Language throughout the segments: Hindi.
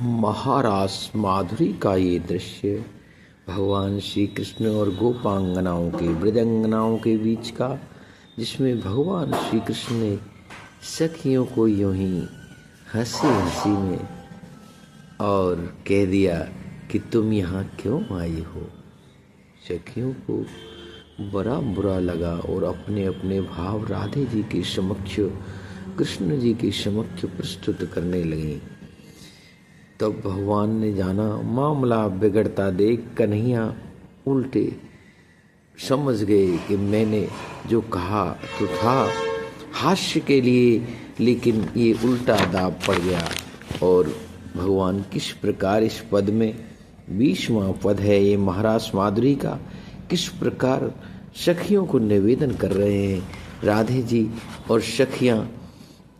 महारास माधुरी का ये दृश्य भगवान श्री कृष्ण और गोपांगनाओं के मृदंगनाओं के बीच का, जिसमें भगवान श्री कृष्ण ने सखियों को यूं ही हंसी हंसी में और कह दिया कि तुम यहाँ क्यों आई हो। सखियों को बड़ा बुरा लगा और अपने अपने भाव राधे जी के समक्ष, कृष्ण जी के समक्ष प्रस्तुत करने लगी। तब भगवान ने जाना मामला बिगड़ता देख कन्हैया उल्टे समझ गए कि मैंने जो कहा तो था हास्य के लिए, लेकिन ये उल्टा दाब पड़ गया। और भगवान किस प्रकार इस पद में 20वां पद है ये महारास माधुरी का, किस प्रकार सखियों को निवेदन कर रहे हैं राधे जी, और सखियां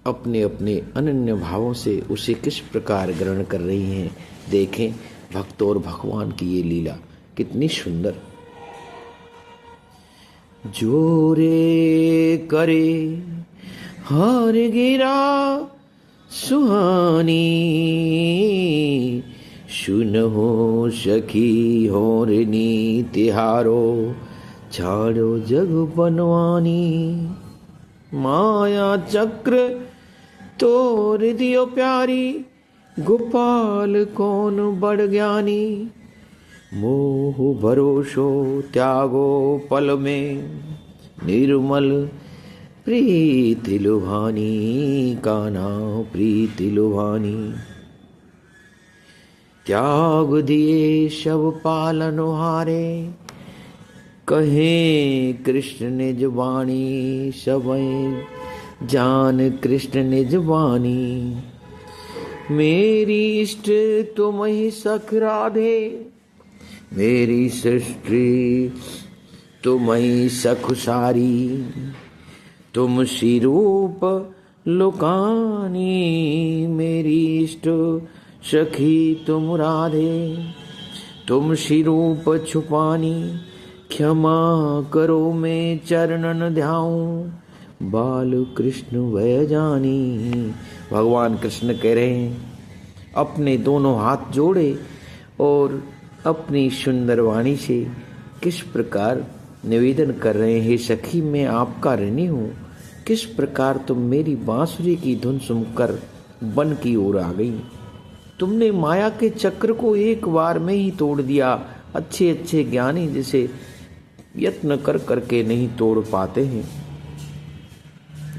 अपने अपने अनन्य भावों से उसे किस प्रकार ग्रहण कर रही हैं। देखें भक्त और भगवान की ये लीला कितनी सुंदर। जोरे करे हर गिरा सुहानी, सुनहो सखी होरनी तिहारो, छाड़ो जग बनवानी। माया चक्र तोर दियो प्यारी, गोपाल कौन बड़ ज्ञानी। मोह भरोसो त्यागो पल में, निर्मल प्रीति लुभानी, कान्हा प्रीति लुभानी। त्याग दिए सब पालन हारे, कहे कृष्ण निज वाणी। सबैं जान कृष्ण निज वाणी, मेरी इष्ट तुम ही सख राधे। मेरी सृष्टि तुम ही सख सारी, तुम सी रूप लुकानी। मेरी इष्ट सखी तुम राधे, तुम सी रूप छुपानी। क्षमा करो मैं चरणन ध्याऊं, बाल कृष्ण वह जानी। भगवान कृष्ण कह रहे हैं, अपने दोनों हाथ जोड़े और अपनी सुंदर वाणी से किस प्रकार निवेदन कर रहे हैं, हे सखी मैं आपका ऋणी हूँ। किस प्रकार तुम मेरी बांसुरी की धुन सुनकर वन की ओर आ गई। तुमने माया के चक्र को एक बार में ही तोड़ दिया। अच्छे अच्छे ज्ञानी जिसे यत्न कर करके नहीं तोड़ पाते हैं,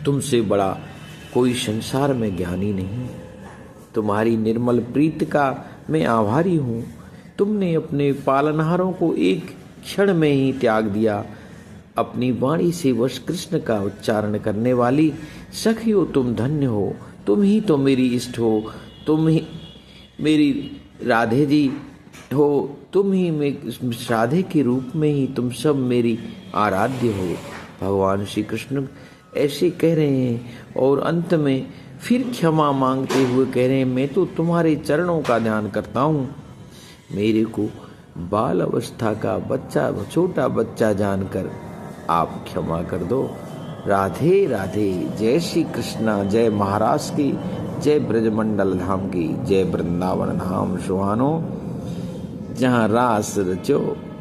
तुमसे बड़ा कोई संसार में ज्ञानी नहीं। तुम्हारी निर्मल प्रीत का मैं आभारी हूँ। तुमने अपने पालनहारों को एक क्षण में ही त्याग दिया। अपनी वाणी से वश कृष्ण का उच्चारण करने वाली सखियो तुम धन्य हो। तुम ही तो मेरी इष्ट हो, तुम ही मेरी राधे जी हो, तुम ही में राधे के रूप में ही तुम सब मेरी आराध्य हो। भगवान श्री कृष्ण ऐसे कह रहे हैं और अंत में फिर क्षमा मांगते हुए कह रहे हैं, मैं तो तुम्हारे चरणों का ध्यान करता हूँ। मेरे को बाल अवस्था का बच्चा, छोटा बच्चा जानकर आप क्षमा कर दो। राधे राधे। जय श्री कृष्णा। जय महाराज की, जय ब्रजमंडल धाम की, जय वृंदावन धाम सुहानो, जहाँ रास रचो